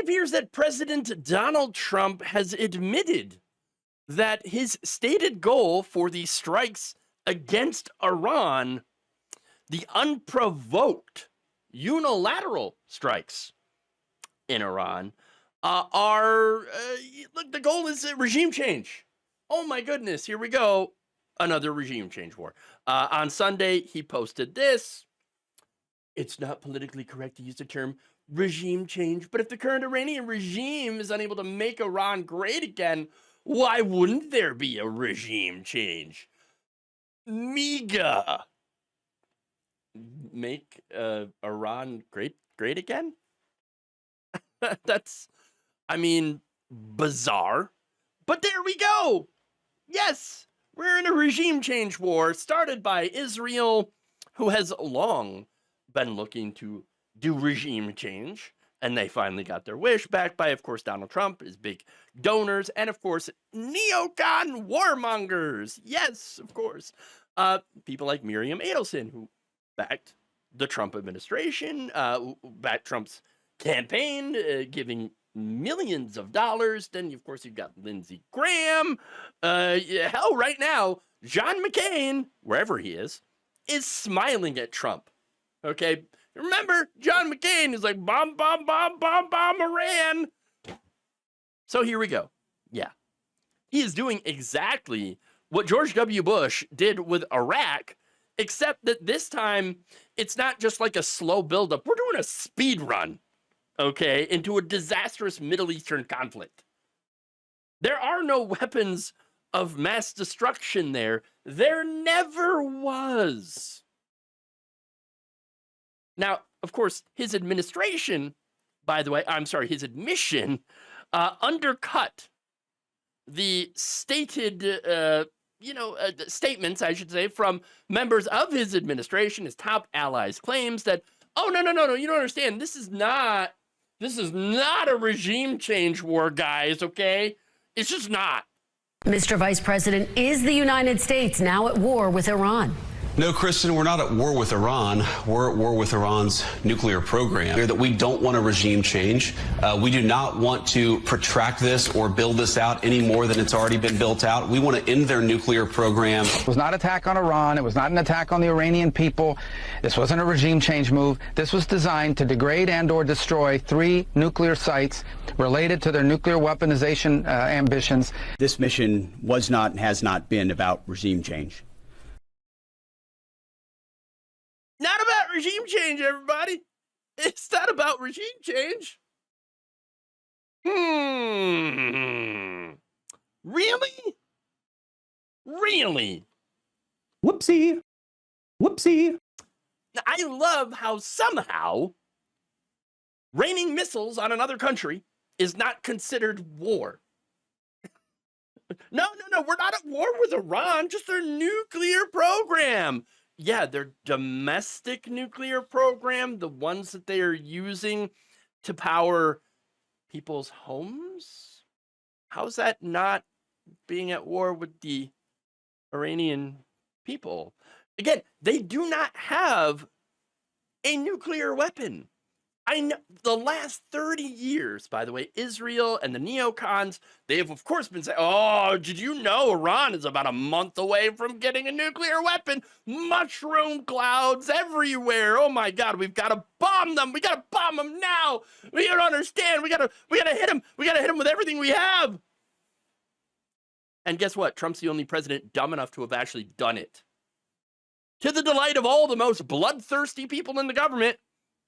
appears that President Donald Trump has admitted that his stated goal for the strikes against Iran, the unprovoked unilateral strikes in Iran, look, the goal is regime change. Oh my goodness, here we go. Another regime change war. On Sunday, he posted this. It's not politically correct to use the term regime change, but if the current Iranian regime is unable to make Iran great again, why wouldn't there be a regime change? MEGA. Make Iran great again? That's, I mean, bizarre. But there we go. Yes, we're in a regime change war started by Israel, who has long been looking to do regime change. And they finally got their wish, backed by, of course, Donald Trump, his big donors, and, of course, neocon warmongers. Yes, of course. People like Miriam Adelson, who backed the Trump administration, backed Trump's campaign, giving millions of dollars. Then, of course, you've got Lindsey Graham. Hell, right now, John McCain, wherever he is smiling at Trump. Okay? Remember, John McCain is like, bomb, bomb, bomb, bomb, bomb, Iran. So here we go. Yeah. He is doing exactly what George W. Bush did with Iraq, except that this time, it's not just like a slow buildup. We're doing a speed run, okay, into a disastrous Middle Eastern conflict. There are no weapons of mass destruction there. There never was. Now, of course, his administration, by the way, his admission undercut the stated, statements, I should say, from members of his administration, his top allies, claims that, oh, no, you don't understand. This is not a regime change war, guys, okay? It's just not. Mr. Vice President, is the United States now at war with Iran? No, Kristen, we're not at war with Iran. We're at war with Iran's nuclear program. That we don't want a regime change. We do not want to protract this or build this out any more than it's already been built out. We want to end their nuclear program. It was not an attack on Iran. It was not an attack on the Iranian people. This wasn't a regime change move. This was designed to degrade and or destroy 3 nuclear sites related to their nuclear weaponization ambitions. This mission was not and has not been about regime change. Not about regime change, everybody. It's not about regime change. Really? Really? Whoopsie. Whoopsie. Now, I love how somehow raining missiles on another country is not considered war. No, we're not at war with Iran, just their nuclear program. Yeah, their domestic nuclear program, the ones that they are using to power people's homes? How's that not being at war with the Iranian people? Again, they do not have a nuclear weapon. I know the last 30 years, by the way, Israel and the neocons, they have, of course, been saying, oh, did you know Iran is about a month away from getting a nuclear weapon? Mushroom clouds everywhere. Oh, my God, we've got to bomb them. We got to bomb them now. We don't understand. We got to hit them. We got to hit them with everything we have. And guess what? Trump's the only president dumb enough to have actually done it. To the delight of all the most bloodthirsty people in the government,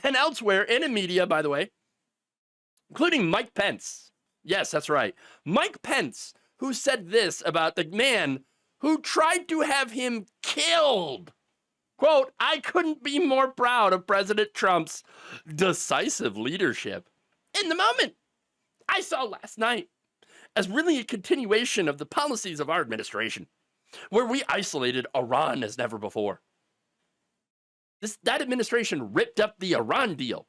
and elsewhere, and in media, by the way, including Mike Pence. Yes, that's right. Mike Pence, who said this about the man who tried to have him killed. Quote, I couldn't be more proud of President Trump's decisive leadership. In the moment, I saw last night as really a continuation of the policies of our administration, where we isolated Iran as never before. That administration ripped up the Iran deal,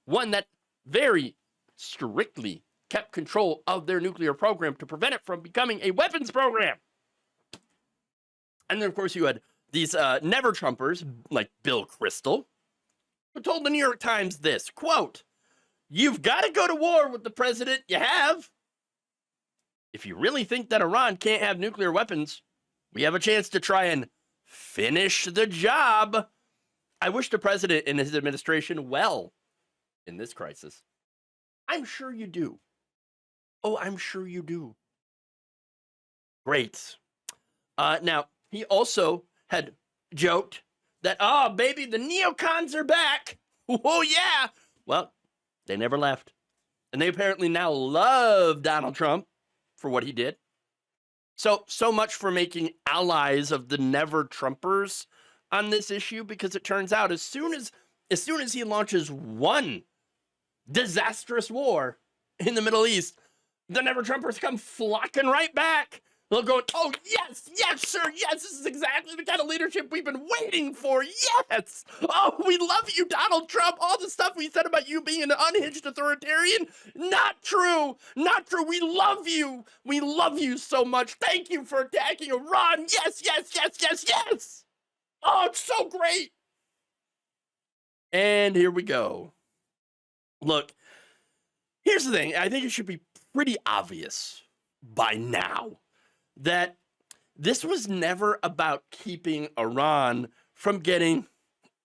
one that very strictly kept control of their nuclear program to prevent it from becoming a weapons program. And then, of course, you had these never-Trumpers like Bill Kristol, who told the New York Times this, quote, You've got to go to war with the president you have. If you really think that Iran can't have nuclear weapons, we have a chance to try and finish the job. I wish the president and his administration well in this crisis. I'm sure you do. Oh, I'm sure you do. Great. Now, he also had joked that, oh, baby, the neocons are back. Oh, yeah. Well, they never left. And they apparently now love Donald Trump for what he did. So much for making allies of the never-Trumpers on this issue, because it turns out as soon as he launches one disastrous war in the Middle East, the never-Trumpers come flocking right back. They'll go, oh, yes, sir, yes, this is exactly the kind of leadership we've been waiting for, yes! Oh, we love you, Donald Trump! All the stuff we said about you being an unhinged authoritarian, not true! Not true, we love you! We love you so much! Thank you for attacking Iran! Yes! Oh, it's so great! And here we go. Look, here's the thing, I think it should be pretty obvious by now that this was never about keeping Iran from getting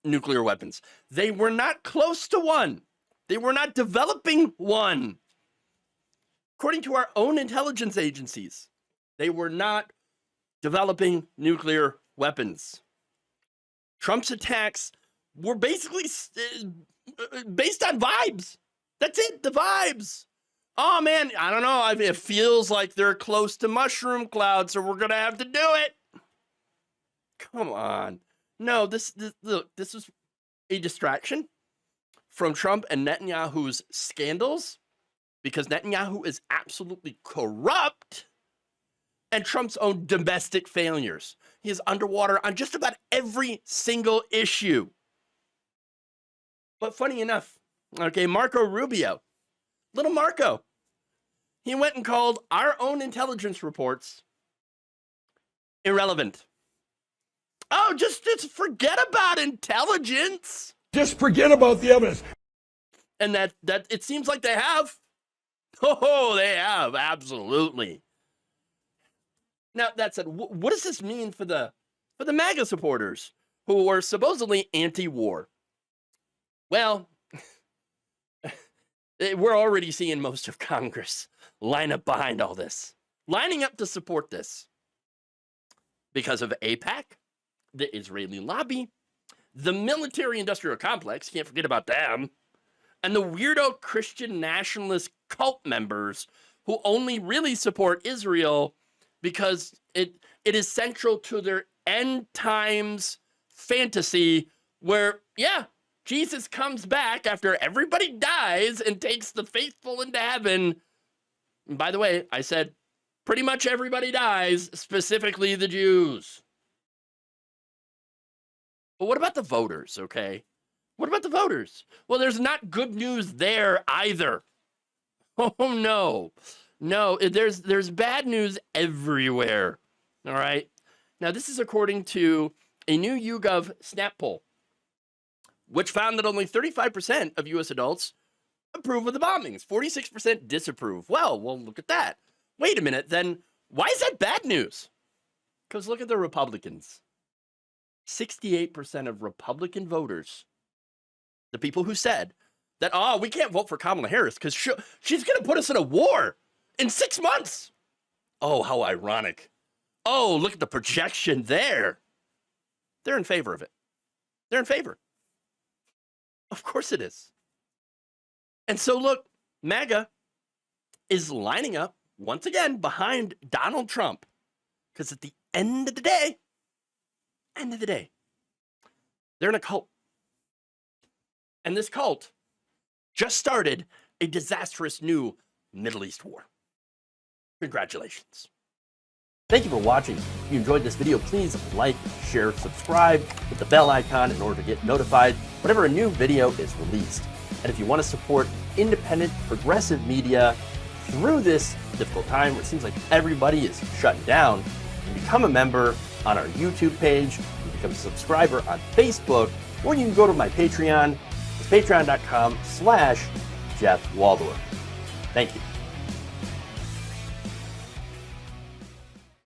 nuclear weapons. They were not close to one. They were not developing one. According to our own intelligence agencies, they were not developing nuclear weapons. Trump's attacks were basically based on vibes. That's it, the vibes. Oh, man, I don't know. It feels like they're close to mushroom clouds, so we're going to have to do it. Come on. No, this is a distraction from Trump and Netanyahu's scandals, because Netanyahu is absolutely corrupt, and Trump's own domestic failures. He is underwater on just about every single issue. But funny enough, okay, Marco Rubio, little Marco, he went and called our own intelligence reports irrelevant. Oh, just forget about intelligence. Just forget about the evidence. And that it seems like they have. Oh, they have, absolutely. Now, that said, what does this mean for the MAGA supporters who were supposedly anti-war? Well, we're already seeing most of Congress line up behind all this, lining up to support this because of AIPAC, the Israeli lobby, the military-industrial complex, can't forget about them, and the weirdo Christian nationalist cult members who only really support Israel because it is central to their end times fantasy where, yeah, Jesus comes back after everybody dies and takes the faithful into heaven. And by the way, I said pretty much everybody dies, specifically the Jews. But what about the voters, okay? What about the voters? Well, there's not good news there either. Oh, no. No, there's bad news everywhere, all right? Now, this is according to a new YouGov Snap poll, which found that only 35% of U.S. adults approve of the bombings, 46% disapprove. Well, look at that. Wait a minute, then why is that bad news? Because look at the Republicans. 68% of Republican voters, the people who said that, oh, we can't vote for Kamala Harris because she's going to put us in a war in 6 months. Oh, how ironic. Oh, look at the projection there. They're in favor of it. They're in favor. Of course it is. And so, look, MAGA is lining up once again behind Donald Trump. Because at the end of the day, they're in a cult. And this cult just started a disastrous new Middle East war. Congratulations. Thank you for watching. If you enjoyed this video, please like, share, subscribe, hit the bell icon in order to get notified whenever a new video is released. And if you want to support independent, progressive media through this difficult time where it seems like everybody is shutting down, you can become a member on our YouTube page, you can become a subscriber on Facebook, or you can go to my Patreon. It's patreon.com/JeffWaldorf. Jeff Waldorf. Thank you.